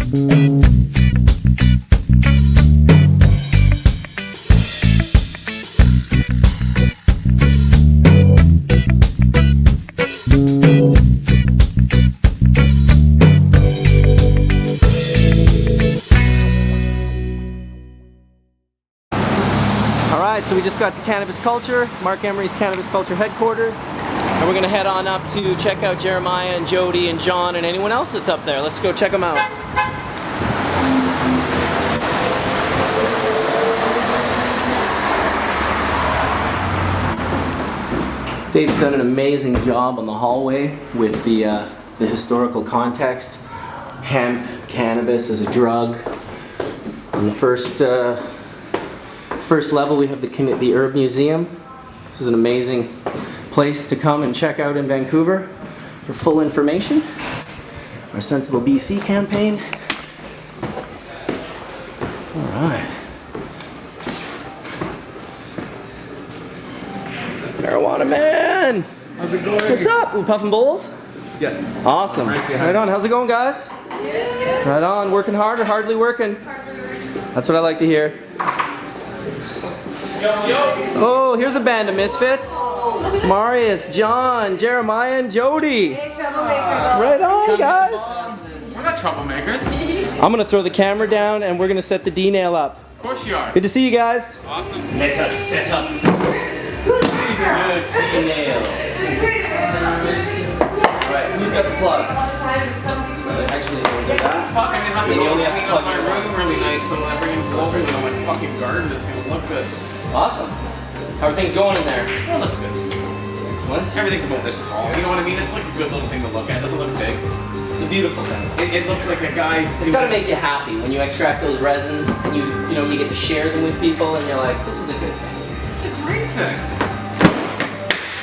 So we just got to Cannabis Culture, Mark Emery's Cannabis Culture headquarters, and we're gonna head on up to check out Jeremiah and Jodie and John and anyone else that's up there. Let's go check them out. Dave's done an amazing job on the hallway with the historical context. Hemp, cannabis as a drug. On the first level we have the Herb Museum. This is an amazing place to come and check out in Vancouver for full information. Our Sensible BC campaign. Alright. Marijuana man! How's it going? What's up? We puffing bowls? Yes. Awesome. Right on. How's it going, guys? Yeah. Right on. Working hard or hardly working? Hardly working. That's what I like to hear. Oh, here's a band of misfits. Marius, John, Jeremiah, and Jodie. Big troublemakers. Right on, guys. We're not troublemakers. I'm gonna throw the camera down and we're gonna set the D-nail up. Of course you are. Good to see you guys. Awesome. Let us set up. Good D-nail. Alright, who's got the plug? Actually, you want to do that? Fuck, I didn't have to You go only have to clean plug up my your plug. room really nice, so when I bring it over to my fucking garden, it's gonna look good. Awesome. How are things going in there? That looks good. Excellent. Everything's about this tall. You know what I mean? It's like a good little thing to look at. It doesn't look big. It's a beautiful thing. It looks like a guy. It's gotta make you happy when you extract those resins and you get to share them with people and you're like, this is a good thing. It's a great thing.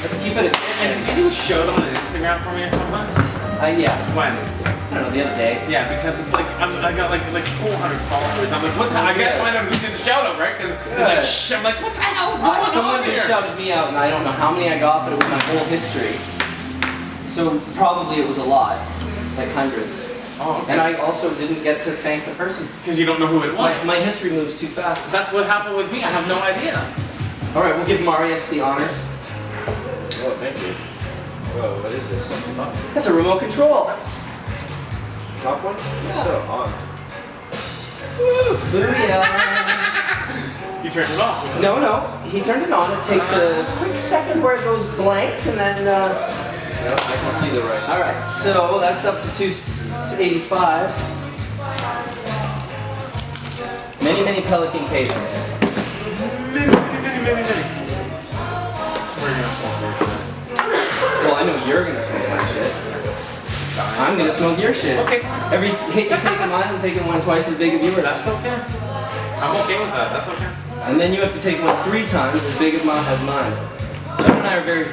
Let's keep it. And did you do a show on Instagram for me or something? Yeah. When? I don't know, the other day. Yeah, because it's like I got like 400 followers. I'm like, what the? I gotta find out who did the shout out, right? Because it's like, shh. I'm like, what the hell is going Someone on just here? shouted me out and I don't know how many I got, but it was my whole history. So probably it was a lot, like hundreds. Oh, okay. And I also didn't get to thank the person. Because you don't know who it was. My history moves too fast. That's what happened with me. I have no idea. All right, we'll give Marius the honors. Oh, thank you. Whoa, what is this? That's a remote control. Top one? Yeah. So on. Booyah. You turned it off. No, he turned it on. It takes a quick second where it goes blank and then. No, I can see the right. All right, so that's up to 285. Many Pelican cases. Well, I know you're gonna smoke my shit. I'm gonna smoke your shit. Okay. Every hit you take of mine, I'm taking one twice as big of yours. That's okay. I'm okay with that. That's okay. And then you have to take one 3 times as big as mine. John and I are very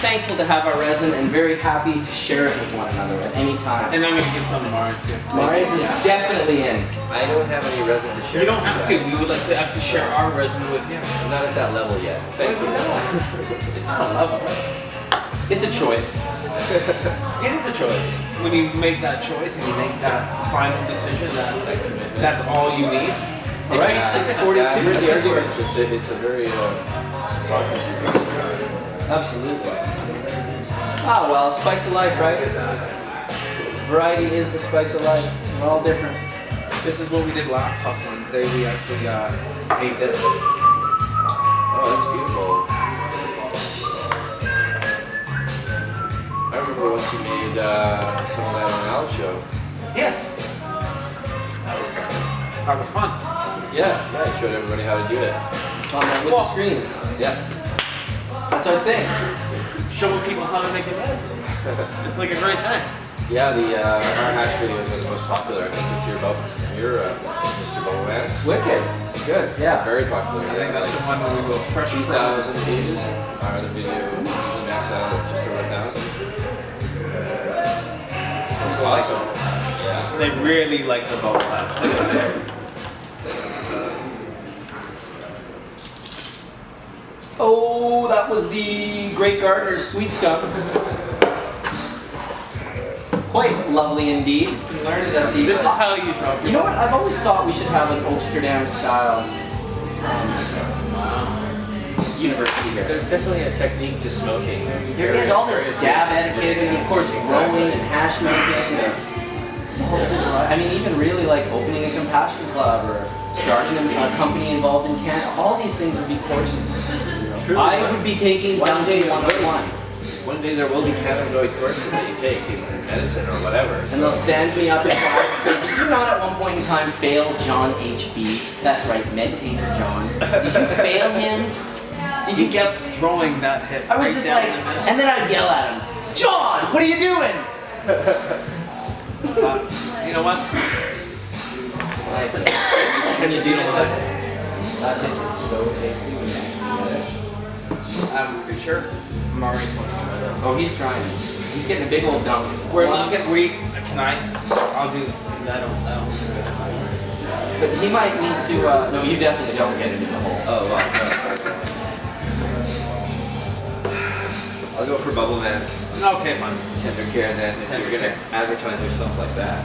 thankful to have our resin and very happy to share it with one another at any time. And I'm gonna give some to Marius too. Marius is definitely in. I don't have any resin to share. You don't have to. We would like to actually share our resin with you. I'm not at that level yet. Thank you. It's not a level. It's a choice. It is a choice. When you make that choice and you make that final decision, that's all you need. All right, 642. I heard the Okay. argument. It's a very Absolutely. Ah, well, spice of life, right? Variety is the spice of life. We're all different. This is what we did last Wednesday. We actually made this. Oh, that's beautiful. I remember once you made some of that on Al's show. Yes. That was fun. Yeah, I showed everybody how to do it. With the screens. Yeah. That's our thing. Showing people how to make a medicine. It's like a great thing. Yeah, our hash videos are the most popular. I think that you're Mr. Bowman. Wicked. Good. Yeah. Very popular. I think that's the one where we go fresh 2,000 views. Our other video usually max out at just over 1,000. That's awesome. Yeah. They really like the bow hash. Oh, that was the Great Gardener's Sweet Skunk. quite lovely indeed. You can learn it at the. This is how you drop You know what? I've always thought we should have an Amsterdam style university here. There's definitely a technique to smoking. There is all this dab etiquette and of course growing and hash making. I mean, even really like opening a compassion club or starting a company involved in canna. All these things would be courses. I would be taking One day 101. One day there will be cannabinoid courses that you take in medicine or whatever. And they'll stand me up in class and say, did you not at one point in time fail John H.B.? That's right, meditator John. Did you fail him? Did you kept throwing that hit. I was just like, and then I'd yell at him, John, what are you doing? You know what? Nice. Can you do that? That hit is so tasty when you actually get it. Are you sure? Marius wants to try that. Oh, he's trying. He's getting a big old dunk. We're not gonna, can I? I'll do, that'll. But he might need to, no, you definitely don't get it in the hole. Oh, wow. I'll go for Bubble Man's Okay, fine. Tender Care, and then if you're gonna advertise yourself like that.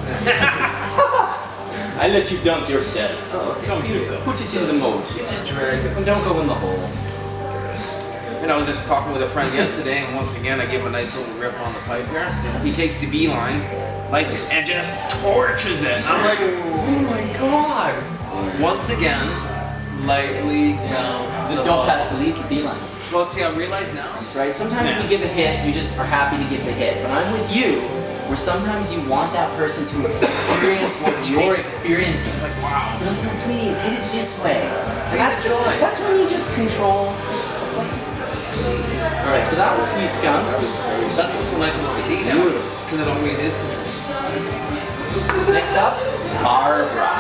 I let you dunk yourself. Oh, okay. Don't use it. Put it in the moat. Just drag it. And don't go in the hole. And I was just talking with a friend yesterday, and once again, I give him a nice little rip on the pipe here. He takes the beeline, lights it, and just torches it. And I'm like, oh my god! Once again, lightly down the Don't hole. pass the lead, the beeline. Well, see, I realize now. Right? Sometimes we give a hit, you just are happy to give the hit. But I'm with you, where sometimes you want that person to experience what you're experiencing. It's like, wow. No, no, please, hit it this way. And that's when you just control the flame. Alright, so that was Sweet Skunk. That's what's so nice about the heat now, because it always is controlled. Next up, Barbara.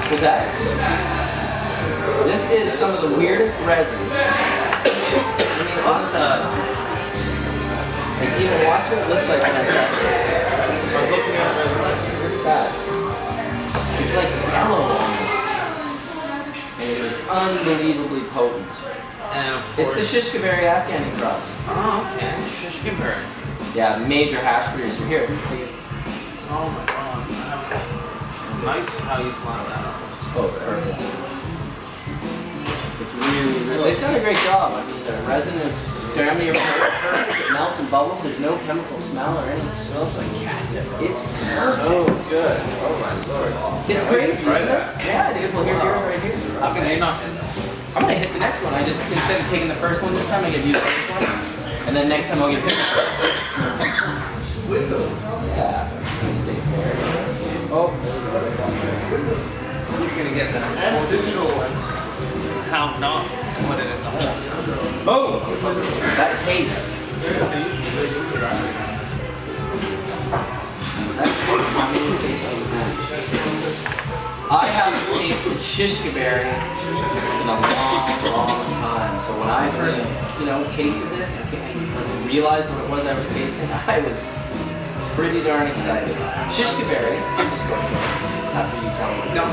What's that? This is some of the weirdest resin. I mean, honestly, like even watch it, it looks like an assassin. I'm looking at it right Pretty bad. It's like yellow almost. And it is unbelievably potent. And of It's course. the Shishka berry Afghani cross. Oh, okay. Shishkin berry. Yeah, major hash producer here. Oh my god. Nice how you flat that out. Oh, it's perfect. It's really, they've done a great job. I mean, the resin is damn near perfect. It melts and bubbles. There's no chemical smell or anything. It smells like catnip. It's perfect. So good. Oh my lord. It's I crazy, might try isn't it? that. Yeah, dude. Well, here's yours right here. How can they not? I'm gonna hit the next one. I just, instead of taking the first one this time, I give you the first one. And then next time I'll give him the first one. Yeah. Stay fair. Oh. He's gonna get that. How not to put it in the hole? Oh! That taste. That's amazing. I haven't tasted shishka berry in a long time. So when I first, tasted this and realized what it was I was tasting, I was pretty darn excited. Shishka berry. I'm just going after you tell me. No.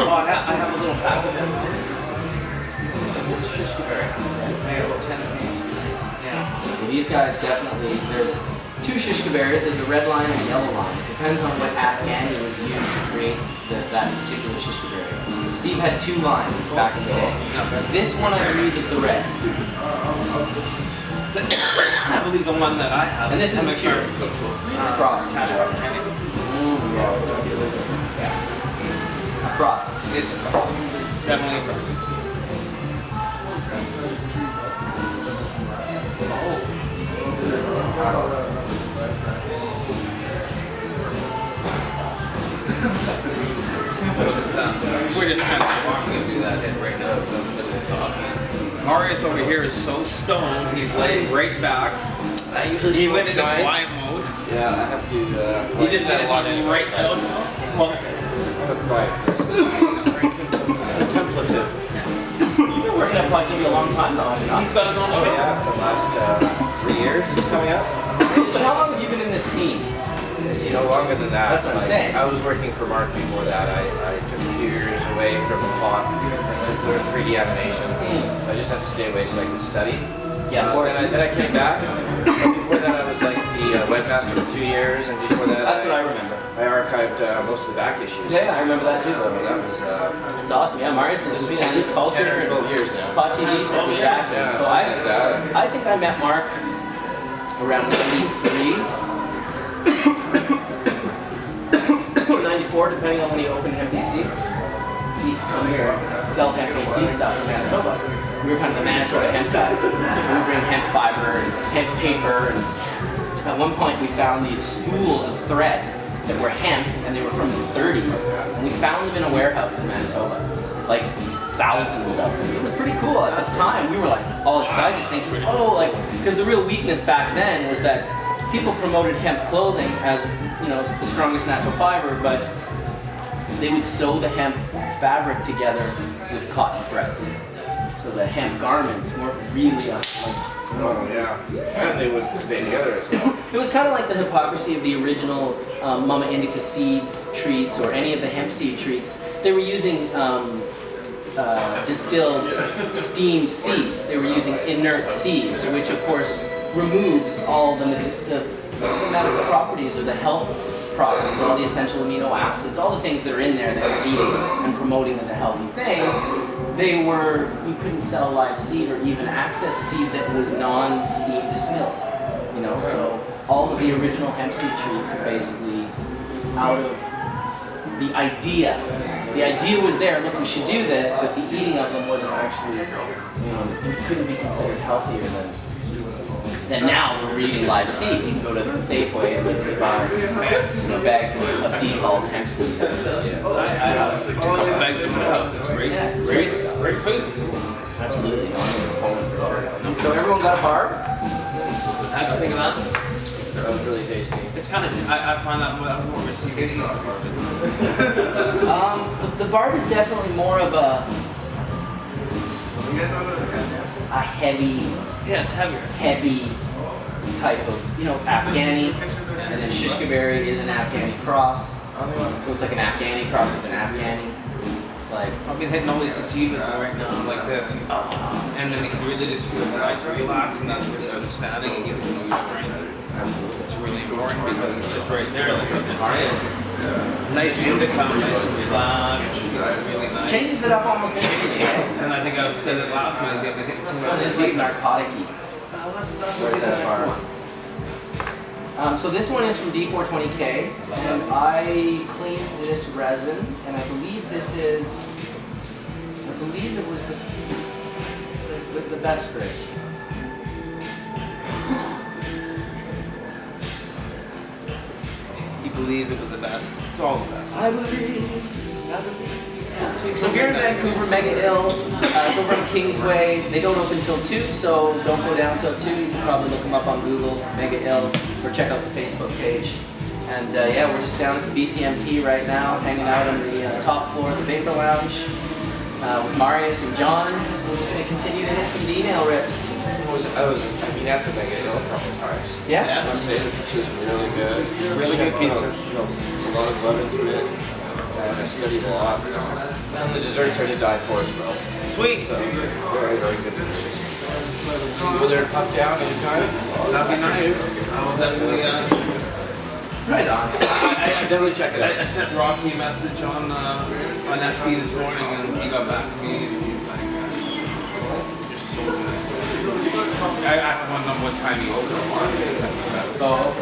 Oh, I have a little pack of it. It's shishka berry. Made about 10 feet. Yeah. So these guys definitely, there's two shishka berries, there's a red line and a yellow line. It depends on what Afghani was used to create that particular shishka berry. Steve had two lines back in the day. This one I believe is the red. I believe the one that I have. And this is a pure. It's cross. Cash crop candy. A cross. It's a cross. Definitely a cross. We're just kind of watching him do that hit right now because I'm in the middle of talking. Marius over here is so stoned, he's laying right back. I usually He smoke went into giants. quiet mode. Yeah, I have to. He just went right down. Well, I'm a quiet person. Contemplative. You've been working at Pod TV a long time though, have you not? he's got his own Oh show. yeah, for the last 3 years it's coming up. But how long have you been in this scene? Longer than that. That's what I'm saying. I was working for Mark before that. I took a few years away from pot to learn 3D animation. I just had to stay away so I could study. Yeah, of course. And I came back. Before that, I was like the webmaster for 2 years, and before that, That's what I remember. I archived most of the back issues. Yeah, I remember that too. So that was It's awesome. Yeah, Marius has been cannabis 10 culture. or 12 years now. Pod TV for exactly. Yeah, So something like that. I think I met Mark around 93 or 94, depending on when he opened MPC. He used to come here and sell MPC stuff in Manitoba. We were kind of the Manitoba hemp guys. We would bring hemp fiber and hemp paper, and at one point we found these spools of thread that were hemp, and they were from the 30s. And we found them in a warehouse in Manitoba, like thousands of them. It was pretty cool. At the time, we were like all excited, thinking, oh, like, because the real weakness back then was that people promoted hemp clothing as, you know, the strongest natural fiber, but they would sew the hemp fabric together with cotton thread. So the hemp garments weren't really Oh yeah, and they would stay together as well. It was kind of like the hypocrisy of the original Mama Indica seeds treats or any of the hemp seed treats. They were using distilled, steamed seeds. They were using inert seeds, which of course removes all the medical properties or the health properties, all the essential amino acids, all the things that are in there that we're eating and promoting as a healthy thing. You couldn't sell live seed or even access seed that was non-steam distilled, you know, so all of the original hemp seed treats were basically out of the idea. The idea was there, look, we should do this, but the eating of them wasn't actually, you know, couldn't be considered healthier than now when we're eating live seed. You can go to the Safeway and literally buy, you know, bags of dehulled hemp seed. I have a couple bags in my house. It's great. Yeah, it's great stuff. Great food. Absolutely. I'm a proponent for sure. So everyone got a barb? How'd you think of that? That was really tasty. It's kind of, I find that more receiving. The barb is definitely more of a heavy Yeah, it's heavier. type of, you know, Afghani, and then shishka berry is an Afghani cross. So it's like an Afghani cross with an Afghani. It's like, I've been hitting all these sativas right now like this, and then you can really just feel nice and relax, and that's really understanding and giving you your strength. absolutely. It's really important because it's just right there, like what you're saying. Nice indica, nice and relaxed, and feeling really nice. Changes it up almost instantly. And I think I've said it last week, I've been hitting too This much one is like narcotic-y. Let's not Where look at that the next barb? one. So this one is from D420K, and I cleaned this resin, and I believe it was the best grade. He believes it was the best. It's all the best. I believe. So if you're in Vancouver, Megal Ill, it's over on Kingsway. They don't open till 2, so don't go down till 2. You can probably look them up on Google, Megal Ill, or check out the Facebook page. And yeah, we're just down at the BCMP right now, hanging out on the top floor of the Vapor Lounge with Marius and John. We're just going to continue to hit some D-nail rips. I've been at the Megal Ill a couple of times. Yeah? I must say the pizza is really good. Really good pizza. You know, it's a lot of love into it. And I studied a lot. And the desserts are to die for as well. Sweet. So, very, very good delicious. Will there pop down anytime? That'd be nice. I will definitely, Right on. I Definitely check it out. I sent Rocky a message on FB this morning, and he got back to me. And he's like, "You're so good." I asked him what time he opened the market. Oh,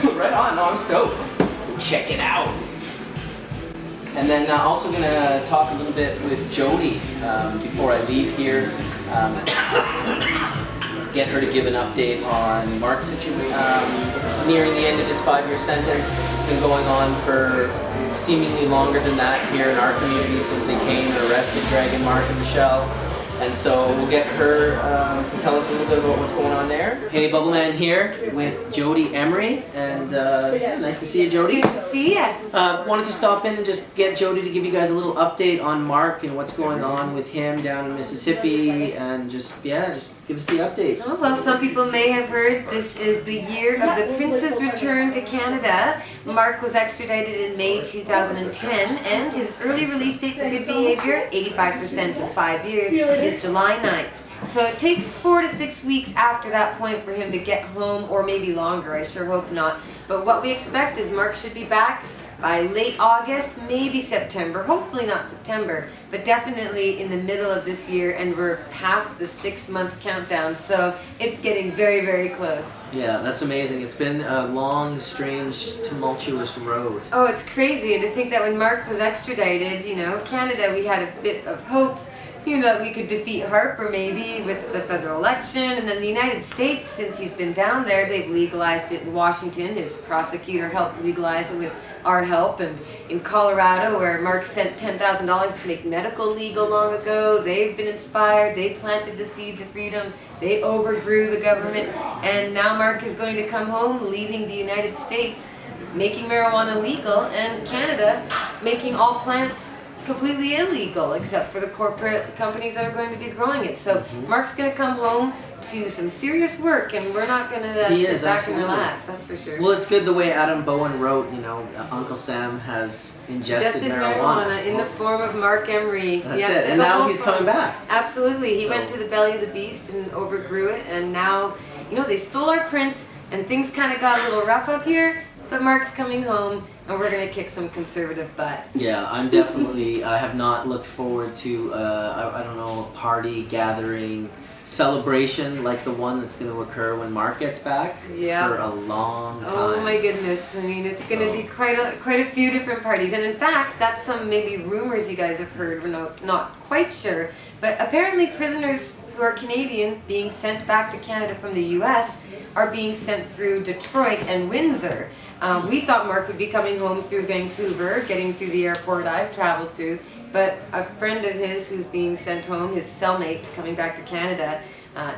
okay. Right on. No, I'm stoked. Check it out. And then also gonna talk a little bit with Jodie before I leave here. Get her to give an update on Mark's situation. It's nearing the end of his 5-year sentence. It's been going on for seemingly longer than that here in our community since they came and arrested Greg and Mark and Michelle. And so we'll get her to tell us a little bit about what's going on there. Hey, Bubbleman here with Jodie Emery, and nice to see you, Jodie. Good to see ya. Wanted to stop in and just get Jodie to give you guys a little update on Mark and what's going on with him down in Mississippi, and just give us the update. Oh, well, some people may have heard this is the year of the Prince's return to Canada. Mark was extradited in May 2010, and his early release date for good behavior, 85% to 5 years, is July 9th. So it takes 4 to 6 weeks after that point for him to get home, or maybe longer, I sure hope not. But what we expect is Mark should be back by late August, maybe September, hopefully not September, but definitely in the middle of this year, and we're past the 6-month countdown, so it's getting very, very close. Yeah, that's amazing. It's been a long, strange, tumultuous road. Oh, it's crazy, and to think that when Mark was extradited, Canada, we had a bit of hope, that we could defeat Harper maybe with the federal election, and then the United States, since he's been down there, they've legalized it in Washington. His prosecutor helped legalize it with our help, and in Colorado, where Mark sent $10,000 to make medical legal long ago, they've been inspired, they planted the seeds of freedom, they overgrew the government, and now Mark is going to come home, leaving the United States, making marijuana legal, and Canada making all plants completely illegal, except for the corporate companies that are going to be growing it. So Mark's going to come home to some serious work, and we're not going to sit back and relax, that's for sure. Well, it's good the way Adam Bowen wrote, Uncle Sam has ingested marijuana in the form of Mark Emery. That's it, and now he's coming back. Absolutely, he went to the belly of the beast and overgrew it, and now, they stole our prince, and things kind of got a little rough up here, but Mark's coming home, and we're going to kick some conservative butt. Yeah, I have not looked forward to, I don't know, a party, gathering, celebration like the one that's going to occur when Mark gets back for a long time. Oh my goodness, it's going to be quite a few different parties. And in fact, that's some maybe rumors you guys have heard, we're not quite sure, but apparently prisoners who are Canadian being sent back to Canada from the US are being sent through Detroit and Windsor. We thought Mark would be coming home through Vancouver, getting through the airport I've traveled through, but a friend of his who's being sent home, his cellmate coming back to Canada,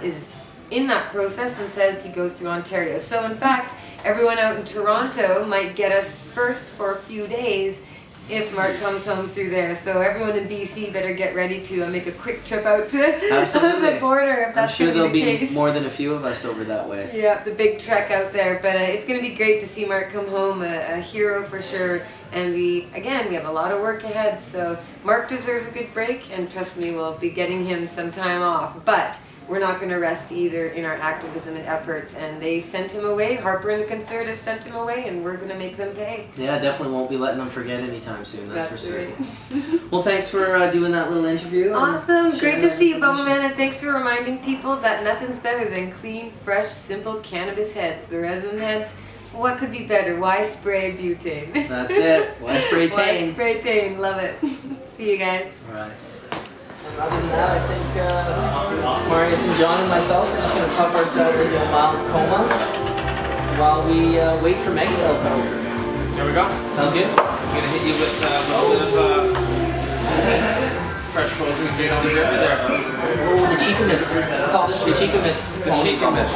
is in that process and says he goes through Ontario. So in fact, everyone out in Toronto might get us first for a few days if Mark comes home through there. So everyone in BC better get ready to make a quick trip out to the border if that's going to be the case. I'm sure there'll be more than a few of us over that way. Yeah, the big trek out there. But it's going to be great to see Mark come home, a hero for sure. And we have a lot of work ahead. So Mark deserves a good break, and trust me, we'll be getting him some time off. But we're not going to rest either in our activism and efforts, and they sent him away. Harper and the Conservatives sent him away, and we're going to make them pay. Yeah, definitely won't be letting them forget anytime soon, that's for sure. Right. Well, thanks for doing that little interview. Awesome, great to see you, Bowman, and thanks for reminding people that nothing's better than clean, fresh, simple cannabis heads. The resin heads, what could be better? Why spray butane? That's it. Why spray Why spray tane? Love it. See you guys. All right. Other than that, I think Marius and John and myself are just going to puff ourselves into a mild coma while we wait for Megal Ill to open. There we go. Sounds good? I'm going to hit you with a little bit of fresh frozen straight on the river there. Oh, the cheekiness. I call this the cheekiness. The cheekiness.